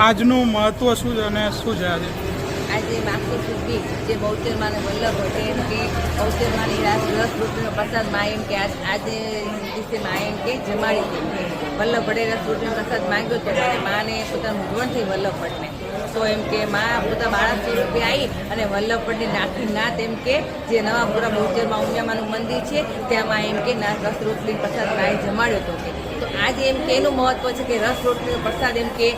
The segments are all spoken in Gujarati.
આજનું મહત્વ શું છે અને શું છે આજે માગતો સુધી જે બહુચરમાને વલ્લભ ભટ્ટે એમ કે બહુચરમાની રસ રોટલીનો પ્રસાદ માં એમ કે આજે દિવસે માં એમ કે જમાડી હતી વલ્લભ ભટ્ટે રસ રોટલીનો પ્રસાદ માંગ્યો હતો અને માને પોતાનું મૂંઝવણ થઈ વલ્લભ ભટ્ટને તો એમ કે માં પોતા બાળક સ્વરૂપે આવી અને વલ્લભ ભટ્ટની નાખી નાથ એમ કે જે નવાપુરા બહુચરમાં ઉમિયામાનું મંદિર છે ત્યાંમાં એમ કે રસ રોટલી પ્રસાદ માએ જમાડ્યો હતો કે તો આજે એમ કે એનું મહત્વ છે કે રસ રોટલીનો પ્રસાદ એમ કે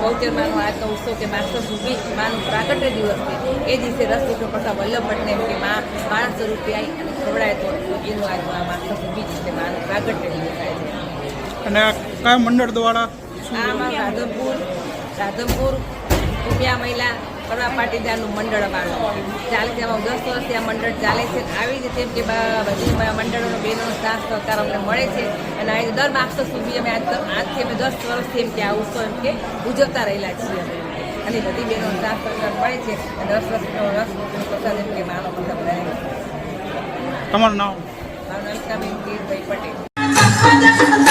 બહુચરમાનો આજનો ઉત્સવ કે માગતો સુધી માનું પ્રાગટ્ય દિવસ છે એ દિવસે રસ રોટલીનો પ્રસાદ વલ્લભ ભટ્ટને એમ કે માં બાળક સ્વરૂપે આવી અને ખવડાય તો એનું આજનું આ માગતો સુધી છે માનું પ્રાગટ્ય દિવસ થાય છે. અને કયા મંડળ દ્વારા આમાં રાધનપુર ઉમિયા મહિલા કરવા પાટીદારનું મંડળ અમારું ચાલે છે. આમાં 10 વર્ષથી આ મંડળ ચાલે છે. આવી રીતે એમ કે બધી મંડળોનો બહેનોનો સાથ સહકાર અમને મળે છે અને આ દર માગતો સુધી અમે આજથી અમે 10 વર્ષથી એમ કે આ ઉત્સવ એમ કે ઉજવતા રહેલા છીએ અને બધી બહેનોનો સાથ સહકાર મળે છે અને 10 વર્ષનો રસ પ્રસાદ એમ કે માનો પ્રસાદ રહે છે. તમારું નામ? મારું નામ ઈચ્છાબેન કીરભાઈ પટેલ. Yeah.